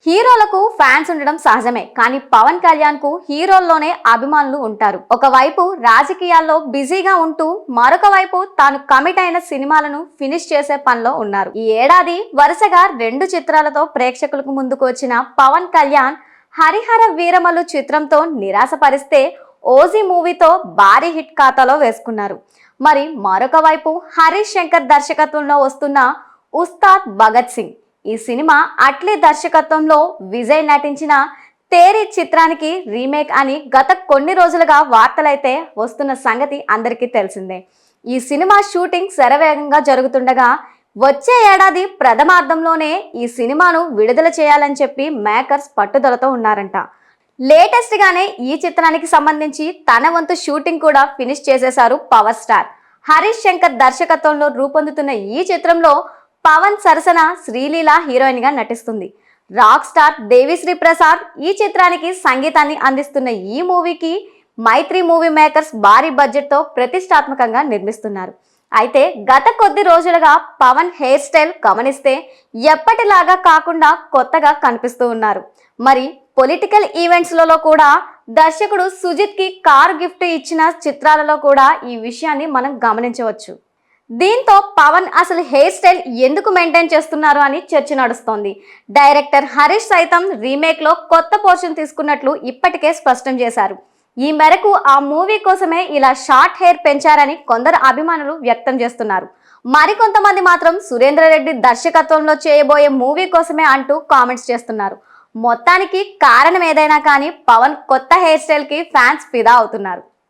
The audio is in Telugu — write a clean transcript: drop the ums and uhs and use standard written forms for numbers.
హీరోలకు ఫ్యాన్స్ ఉండడం సహజమే, కానీ పవన్ కళ్యాణ్ కు హీరోల్లోనే అభిమానులు ఉంటారు. ఒకవైపు రాజకీయాల్లో బిజీగా ఉంటూ మరొక వైపు తాను కమిట్ అయిన సినిమాలను ఫినిష్ చేసే పనిలో ఉన్నారు. ఈ ఏడాది వరుసగా 2 చిత్రాలతో ప్రేక్షకులకు ముందుకు వచ్చిన పవన్ కళ్యాణ్ హరిహర వీరమల్లు చిత్రంతో నిరాశపరిస్తే ఓజీ మూవీతో భారీ హిట్ ఖాతాలో వేసుకున్నారు. మరి మరొక వైపు హరీష్ శంకర్ దర్శకత్వంలో వస్తున్న ఉస్తాద్ భగత్ సింగ్ ఈ సినిమా అట్లీ దర్శకత్వంలో విజయ్ నటించిన తేరీ చిత్రానికి రీమేక్ అని గత కొన్ని రోజులుగా వార్తలైతే వస్తున్న సంగతి అందరికీ తెలిసిందే. ఈ సినిమా షూటింగ్ శరవేగంగా జరుగుతుండగా వచ్చే ఏడాది ప్రథమార్థంలోనే ఈ సినిమాను విడుదల చేయాలని చెప్పి మేకర్స్ పట్టుదలతో ఉన్నారంట. లేటెస్ట్ గానే ఈ చిత్రానికి సంబంధించి తన వంతు షూటింగ్ కూడా ఫినిష్ చేసేశారు పవర్ స్టార్. హరీష్ శంకర్ దర్శకత్వంలో రూపొందుతున్న ఈ చిత్రంలో పవన్ సరసన శ్రీలీల హీరోయిన్ గా నటిస్తుంది. రాక్ స్టార్ దేవిశ్రీ ప్రసాద్ ఈ చిత్రానికి సంగీతాన్ని అందిస్తున్న ఈ మూవీకి మైత్రి మూవీ మేకర్స్ భారీ బడ్జెట్ తో ప్రతిష్టాత్మకంగా నిర్మిస్తున్నారు. అయితే గత కొద్ది రోజులుగా పవన్ హెయిర్ స్టైల్ గమనిస్తే ఎప్పటిలాగా కాకుండా కొత్తగా కనిపిస్తూ ఉన్నారు. మరి పొలిటికల్ ఈవెంట్స్లలో కూడా దర్శకుడు సుజిత్ కి కారు గిఫ్ట్ ఇచ్చిన చిత్రాలలో కూడా ఈ విషయాన్ని మనం గమనించవచ్చు. దీంతో పవన్ అసలు హెయిర్ స్టైల్ ఎందుకు మెయింటైన్ చేస్తున్నారు అని చర్చ నడుస్తోంది. డైరెక్టర్ హరీష్ సైతం రీమేక్ లో కొత్త పోర్షన్ తీసుకున్నట్లు ఇప్పటికే స్పష్టం చేశారు. ఈ మేరకు ఆ మూవీ కోసమే ఇలా షార్ట్ హెయిర్ పెంచారని కొందరు అభిమానులు వ్యక్తం చేస్తున్నారు. మరికొంతమంది మాత్రం సురేందర్ రెడ్డి దర్శకత్వంలో చేయబోయే మూవీ కోసమే అంటూ కామెంట్స్ చేస్తున్నారు. మొత్తానికి కారణం ఏదైనా కానీ పవన్ కొత్త హెయిర్ స్టైల్ కి ఫ్యాన్స్ ఫిదా అవుతున్నారు.